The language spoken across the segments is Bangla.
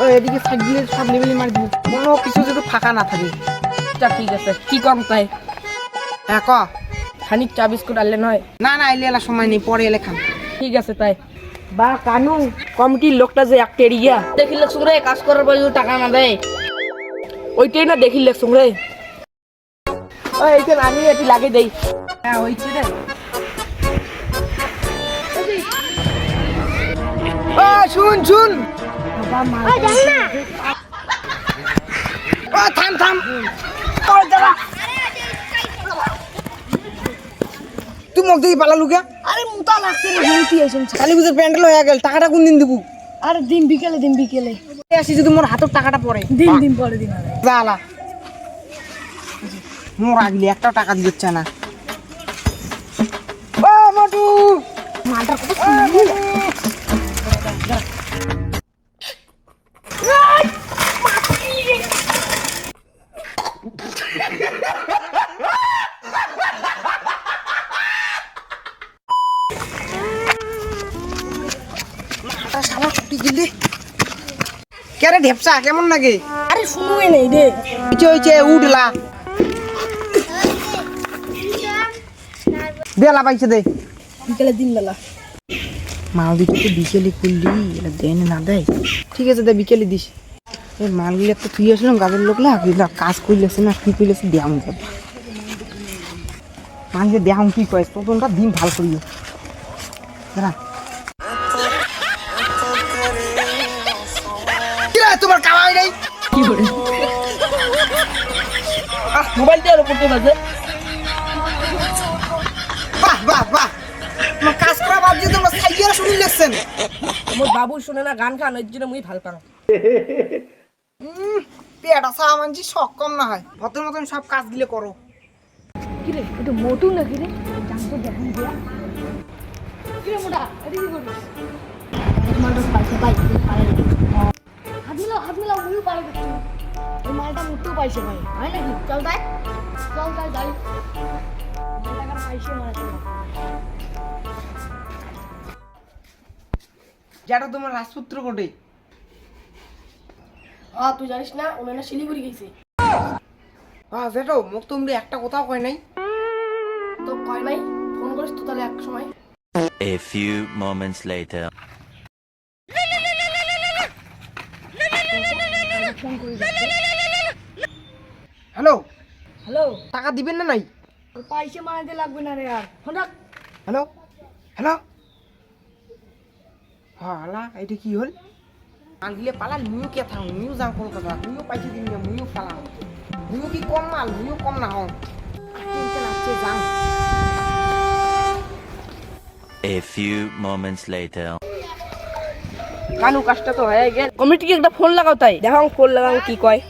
এদিকে সাইড দিয়ে সব লেভেলে মার দিব, কোনো কিছু যদি ফাঁকা না থাকে। আচ্ছা ঠিক আছে, কি কম তাই? হ্যাঁ ক। খানিক চা বিস্কুট আনলে নয়? না না, এলে এলা সময় নেই, পরে এলে খান। ঠিক আছে তাই। বা কানু, কমিটির লোকটা যে একটা এরিয়া দেখিলে সুরে কাজ করার পর যদি টাকা না দেয়, ওইটাই না দেখিলে সুরে। এইখানে আমি এটি লাগে দেই। হ্যাঁ হইছে রে। শুন শুন, থাম থাম, তুই মুখ দিয়ে পালালু কে? আরে মুতা লাগছে রে, ভুলতি আইছন। কালী পুজোর প্যান্ডেল হয়ে গেল, টাকাটা কোন দিন দিব? আরে দিন বিকেলে আসি যদি মোর হাতের টাকাটা পড়ে। দিন পরে দিন হবে। জালা মোর আগলি একটা টাকা দিচ্ছে না। ও মটু, মালটা কত শালা ছুটি দিলি কেরে ঢেপসা কেমন লাগে? আরে শুনুই নেই রে। হইছে উঠলা বেলা পাইছে দে। বিকেলে দিন বেলা মাল দিতে তো বিকেলে করলি, এটা দেয় না দেয়। ঠিক আছে দে, বিকেলে দিস। এই মালগুলি একটা তুই আসলাম গাছের লোক লাগলা কাজ করলেছে না কি করলেছে দেয়াম যাবে। মাঝে দেয়াম কি কয় তোনটা দিন ভাল করিও দাঁড়া। তোমার কামাই নেই কি করে? মোবাইলটা আর করতে পারছে। বাহ বাহ বাহ, তোমার কাজ করা বাদ দিয়ে তোমরা সাইকেল শুনি লেখছেন। আমার বাবু শুনে না গান খান, এর জন্য মুই ভাল পাং। পেট আসা মানছি শখ কম না হয়, ভদ্র মতন সব কাজ দিলে করো। কি রে, এটা মোটু নাকি রে? জানতো দেখুন দিয়া কি রে মোটা, এটা কি করিস? মালটা পাইছে ভাই, পারে হাত মিলাও মুই পারে দেখি। এই মালটা মোটু পাইছে ভাই, হয় নাকি? চল যাই মালটা কার পাইছে মালটা। যেটা তোমার রাজপুত্র কোটে। তুই জানিস না ওনারা শিলিগুড়ি গেছে? হ্যাঁ যেটো মুখ তুমি একটা কোথাও কয় নাই। তো কয় নাই, ফোন করিস তো তাহলে এক সময়। A few moments later. Hello, hello, টাকা দিবেন না নাই? পয়সা মারাতে লাগবে না রে আর, ফোন রাখ। হ্যালো হ্যালো, হালা এটা কি হল? মালগুলো পালা মুইও কে থাম, মুইও যাও কলকাতা, মুইও পাইছি দিন না, মুইও পালাম। মুইও কি কম মাল, মুইও কম না হও। টেনশন আসছে যাও। A few moments later. Kanu কাজটা তো হয়ে গেল, কমিটিকে একটা ফোন লাগাও তাই। দেখো ফোন লাগাও কি কয়।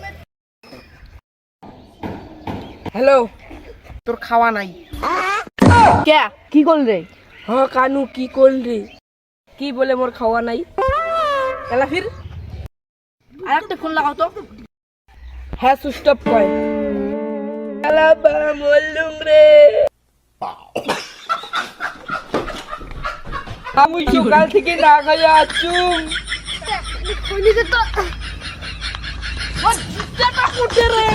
হ্যালো, তোর খাওয়া নাই। কে কি করলে? হ্যাঁ কানু কি করলি? কি বলে মোর খাওয়া নাই? এলা ফির আর একটা ফোন লাগাও তো। হ্যাঁ সুইচ অফ কয়। এলা বা মল্লুম রে, আমি সকাল থেকে না খাইয়া আছুম। কইলি যে তো রে